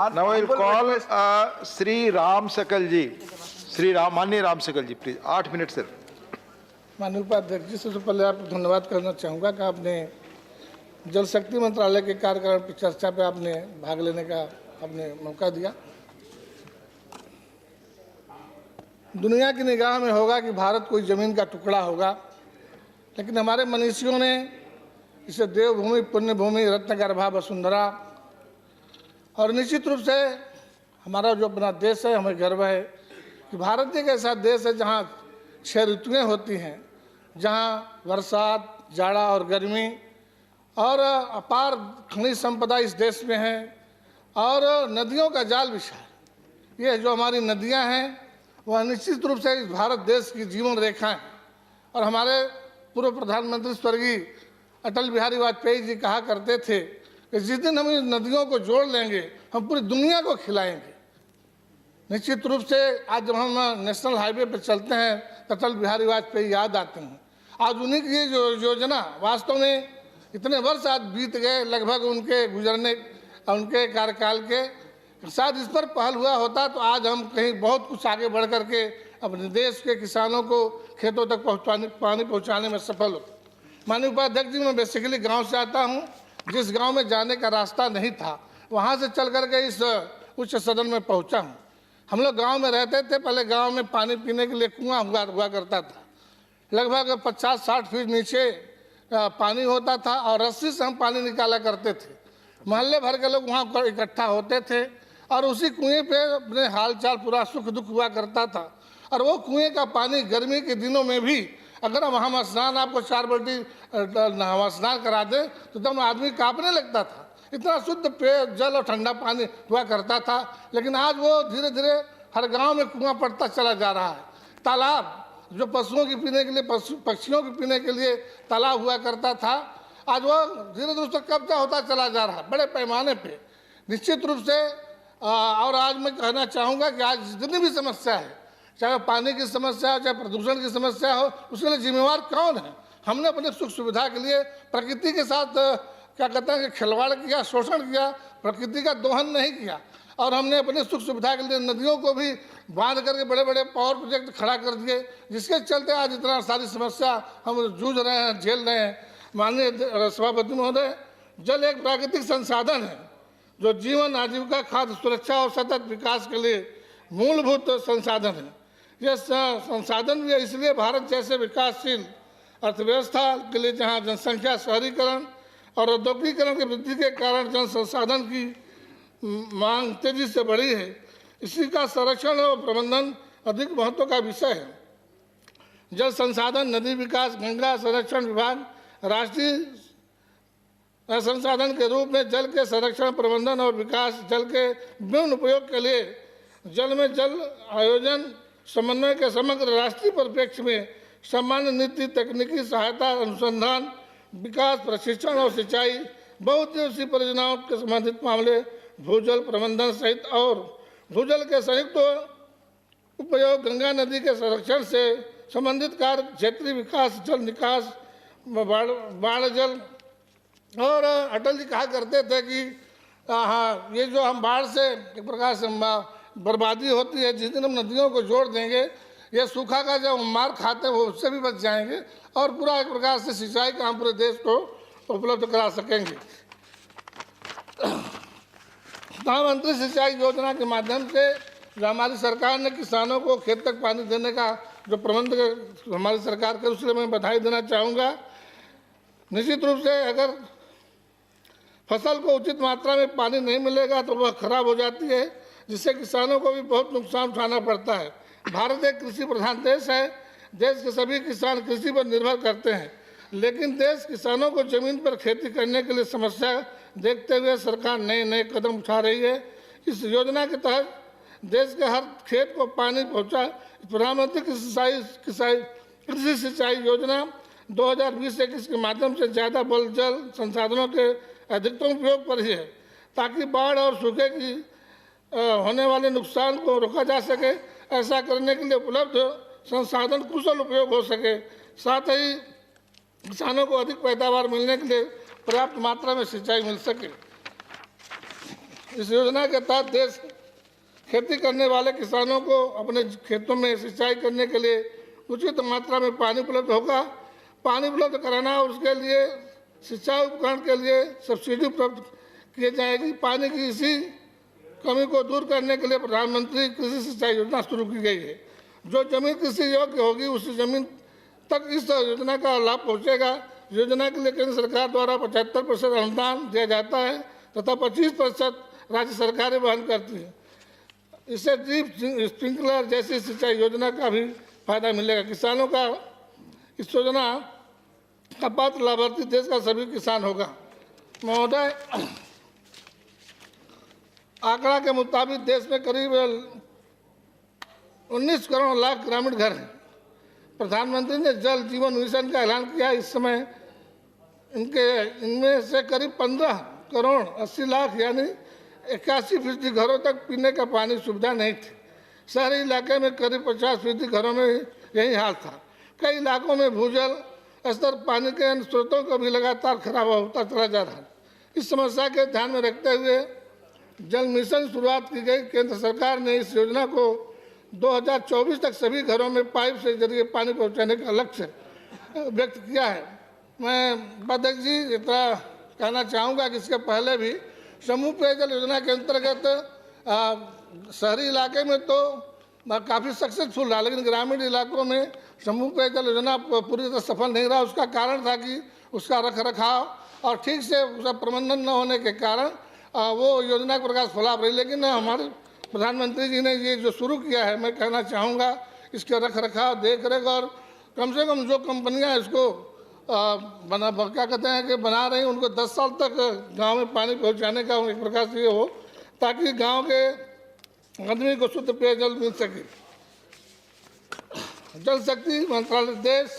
Now I will call Sri Ram Sakal ji. माननीय राम सकल जी please 8 minute sir. माननीय उपाध्यक्ष जी, सबसे पहले आपको धन्यवाद करना चाहूँगा कि आपने जल शक्ति मंत्रालय के कार्यक्रम की चर्चा पे आपने भाग लेने का आपने मौका दिया। दुनिया की निगाह में होगा कि भारत कोई ज़मीन का टुकड़ा होगा, लेकिन हमारे मनीषियों ने इसे देवभूमि, पुण्यभूमि, रत्नगर्भा, वसुंधरा और निश्चित रूप से हमारा जो अपना देश है, हमें गर्व है कि भारत एक ऐसा देश है जहाँ 6 ऋतुएँ होती हैं, जहाँ बरसात, जाड़ा और गर्मी और अपार खनिज संपदा इस देश में है और नदियों का जाल विशाल। ये जो हमारी नदियाँ हैं वह निश्चित रूप से इस भारत देश की जीवन रेखा है। और हमारे पूर्व प्रधानमंत्री स्वर्गीय अटल बिहारी वाजपेयी जी कहा करते थे कि जिस दिन हम इन नदियों को जोड़ लेंगे हम पूरी दुनिया को खिलाएंगे। निश्चित रूप से आज जब हम नेशनल हाईवे पर चलते हैं तो अटल बिहारी वाजपेयी याद आते हैं। आज उन्हीं की जो योजना वास्तव में इतने वर्ष आज बीत गए, लगभग उनके गुजरने उनके कार्यकाल के, शायद इस पर पहल हुआ होता तो आज हम कहीं बहुत कुछ आगे बढ़ करके अपने देश के किसानों को खेतों तक पानी पहुँचाने में सफल होते। माननीय उपाध्यक्ष जी, मैं बेसिकली गाँव से आता हूँ। जिस गाँव में जाने का रास्ता नहीं था वहाँ से चल करके इस उच्च सदन में पहुँचा हूँ। हम लोग गांव में रहते थे, पहले गांव में पानी पीने के लिए कुआं हुआ करता था। लगभग 50-60 फीट नीचे पानी होता था और रस्सी से हम पानी निकाला करते थे। मोहल्ले भर के लोग वहां पर इकट्ठा होते थे और उसी कुएं पे अपने हालचाल पूरा सुख दुख हुआ करता था। और वो कुएं का पानी गर्मी के दिनों में भी अगर हम स्नान आपको 4 बाल्टी स्नान करा दें तो एकदम आदमी कांपने लगता था। इतना शुद्ध पेय जल और ठंडा पानी हुआ करता था। लेकिन आज वो धीरे धीरे हर गांव में कुआं पड़ता चला जा रहा है। तालाब जो पशुओं के पीने के लिए, पक्षियों के पीने के लिए तालाब हुआ करता था, आज वो धीरे धीरे उसका कब्जा होता चला जा रहा है बड़े पैमाने पे। निश्चित रूप से और आज मैं कहना चाहूँगा कि आज जितनी भी समस्या है, चाहे पानी की समस्या हो, चाहे प्रदूषण की समस्या हो, उसके लिए जिम्मेवार कौन है? हमने अपने सुख सुविधा के लिए प्रकृति के साथ क्या कहते हैं कि खिलवाड़ किया, शोषण किया, प्रकृति का दोहन नहीं किया। और हमने अपने सुख सुविधा के लिए नदियों को भी बांध करके बड़े बड़े पावर प्रोजेक्ट खड़ा कर दिए, जिसके चलते आज इतना सारी समस्या हम जूझ रहे हैं, झेल रहे हैं। माननीय सभापति महोदय, जल एक प्राकृतिक संसाधन है जो जीवन, आजीविका, खाद्य सुरक्षा और सतत विकास के लिए मूलभूत संसाधन है। यह संसाधन भी इसलिए भारत जैसे विकासशील अर्थव्यवस्था के लिए, जहाँ जनसंख्या, शहरीकरण और औद्योगिकीकरण की वृद्धि के कारण जल संसाधन की मांग तेजी से बढ़ी है, इसी का संरक्षण और प्रबंधन अधिक महत्व का विषय है। जल संसाधन, नदी विकास, गंगा संरक्षण विभाग राष्ट्रीय संसाधन के रूप में जल के संरक्षण, प्रबंधन और विकास, जल के विभिन्न उपयोग के लिए जल में जल आयोजन समन्वय के समग्र राष्ट्रीय परिप्रेक्ष्य में सामान्य नीति, तकनीकी सहायता, अनुसंधान, विकास, प्रशिक्षण और सिंचाई, बहुउद्देशीय परियोजनाओं के संबंधित मामले, भूजल प्रबंधन सहित और भूजल के संयुक्त उपयोग, गंगा नदी के संरक्षण से संबंधित कार्य, क्षेत्रीय विकास, जल निकास, बाढ़ जल। और अटल जी कहा करते थे कि हाँ, ये जो हम बाढ़ से एक प्रकार से बर्बादी होती है, जिस दिन हम नदियों को जोड़ देंगे, ये सूखा का जो मार खाते हैं वो उससे भी बच जाएंगे और पूरा एक प्रकार से सिंचाई का हम पूरे देश को उपलब्ध करा सकेंगे। प्रधानमंत्री सिंचाई योजना के माध्यम से जो हमारी सरकार ने किसानों को खेत तक पानी देने का जो प्रबंध हमारी सरकार के, उसके लिए मैं बधाई देना चाहूँगा। निश्चित रूप से अगर फसल को उचित मात्रा में पानी नहीं मिलेगा तो वह खराब हो जाती है, जिससे किसानों को भी बहुत नुकसान उठाना पड़ता है। भारत एक कृषि प्रधान देश है। देश के सभी किसान कृषि पर निर्भर करते हैं, लेकिन देश किसानों को जमीन पर खेती करने के लिए समस्या देखते हुए सरकार नए नए कदम उठा रही है। इस योजना के तहत देश के हर खेत को पानी पहुंचा प्रधानमंत्री कृषि सिंचाई योजना 2020-21 के माध्यम से ज़्यादा बल जल संसाधनों के अधिकतम उपयोग पर ही है, ताकि बाढ़ और सूखे की होने वाले नुकसान को रोका जा सके। ऐसा करने के लिए उपलब्ध संसाधन कुशल उपयोग हो सके, साथ ही किसानों को अधिक पैदावार मिलने के लिए पर्याप्त मात्रा में सिंचाई मिल सके। इस योजना के तहत देश खेती करने वाले किसानों को अपने खेतों में सिंचाई करने के लिए उचित मात्रा में पानी उपलब्ध होगा। पानी उपलब्ध कराना और उसके लिए सिंचाई उपकरण के लिए सब्सिडी उपलब्ध किए जाएगी। पानी की इसी कमी को दूर करने के लिए प्रधानमंत्री कृषि सिंचाई योजना शुरू की गई है। जो जमीन कृषि योग्य होगी उस जमीन तक इस योजना का लाभ पहुंचेगा। योजना के लिए केंद्र सरकार द्वारा 75% अनुदान दिया जाता है तथा 25% राज्य सरकारें वहन करती हैं। इससे ड्रिप स्प्रिंकलर जैसी सिंचाई योजना का भी फायदा मिलेगा। किसानों का इस योजना का पात्र लाभार्थी देश का सभी किसान होगा। महोदय, आंकड़ा के मुताबिक देश में करीब 19 करोड़ लाख ग्रामीण घर हैं। प्रधानमंत्री ने जल जीवन मिशन का ऐलान किया। इस समय इनमें से करीब 15 करोड़ 80 लाख यानी 81% घरों तक पीने का पानी सुविधा नहीं थी। शहरी इलाके में करीब 50% घरों में यही हाल था। कई इलाकों में भूजल स्तर पानी के अन्य स्रोतों का भी लगातार खराब होता चला जा रहा है। इस समस्या के ध्यान में रखते हुए जल मिशन शुरुआत की गई। केंद्र सरकार ने इस योजना को 2024 तक सभी घरों में पाइप से जरिए पानी पहुंचाने का लक्ष्य व्यक्त किया है। मैं उपाध्यक्ष जी इतना कहना चाहूँगा कि इसके पहले भी समूह पेयजल योजना के अंतर्गत शहरी इलाके में तो काफ़ी सक्सेसफुल रहा, लेकिन ग्रामीण इलाकों में समूह पेयजल योजना पूरी तरह सफल नहीं रहा। उसका कारण था कि उसका रख रखाव और ठीक से उसका प्रबंधन न होने के कारण वो योजना के प्रकार फलाप रही। लेकिन हमारे प्रधानमंत्री जी ने ये जो शुरू किया है, मैं कहना चाहूँगा इसके रख रखाव देख रेख और कम से कम जो कंपनियाँ इसको क्या कहते हैं कि बना रही हैं उनको 10 साल तक गांव में पानी पहुंचाने का एक प्रकार से ये हो ताकि गांव के आदमी को शुद्ध पेयजल मिल सके। जल शक्ति मंत्रालय देश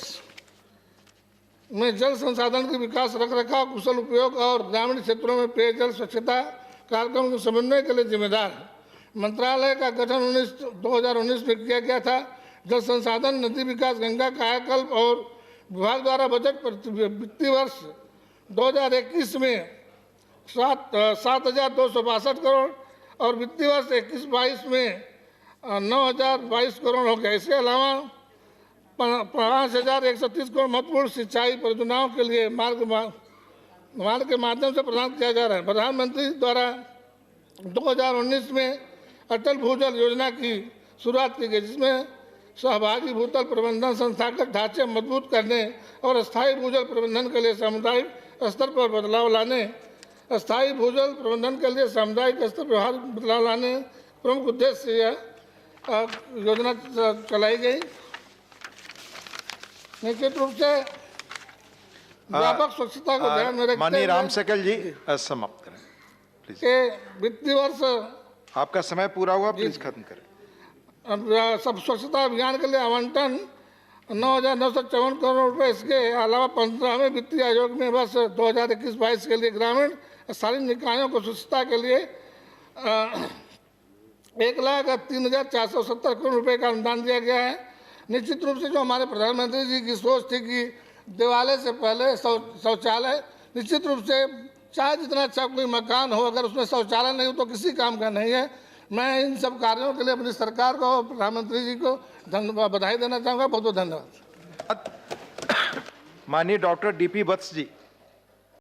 में जल संसाधन के विकास रख रखाव कुशल उपयोग और ग्रामीण क्षेत्रों में पेयजल स्वच्छता कार्यक्रम के समन्वय के लिए जिम्मेदार है। मंत्रालय का गठन 2019 में किया गया था। जल संसाधन नदी विकास गंगा कायाकल्प और विभाग द्वारा बजट वित्तीय वर्ष 2021 में 7,262 करोड़ और वित्तीय वर्ष 21-22 में 9,022 करोड़ हो गया। इसके अलावा 5,130 करोड़ महत्वपूर्ण सिंचाई परियोजनाओं के लिए मार्ग के माध्यम से प्रदान किया जा रहा है। प्रधानमंत्री द्वारा 2019 में अटल भूजल योजना की शुरुआत की गई, जिसमें सहभागी भूतल प्रबंधन संस्थागत ढांचे मजबूत करने और स्थायी भूजल प्रबंधन के लिए सामुदायिक स्तर पर बदलाव लाने बदलाव लाने प्रमुख उद्देश्य से यह योजना चलाई गई। निश्चित रूप से व्यापक स्वच्छता को ध्यान में रखते माननीय राम सकल जी समाप्त करें प्लीज। वित्तीय वर्ष आपका समय पूरा हुआ, प्लीज खत्म करें। सब स्वच्छता अभियान के लिए आवंटन 9,954 करोड़ रुपए। इसके अलावा 15वें वित्तीय आयोग में वर्ष 2021-22 के लिए ग्रामीण स्थानीय निकायों को स्वच्छता के लिए 1,03,470 करोड़ रुपए का अनुदान दिया गया है। निश्चित रूप से जो हमारे प्रधानमंत्री जी की सोच थी कि दिवाली से पहले शौचालय, निश्चित रूप से चाहे जितना अच्छा कोई मकान हो, अगर उसमें शौचालय नहीं हो तो किसी काम का नहीं है। मैं इन सब कार्यों के लिए अपनी सरकार को और प्रधानमंत्री जी को बधाई देना चाहूँगा। बहुत बहुत धन्यवाद। माननीय डॉक्टर DP वत्स जी।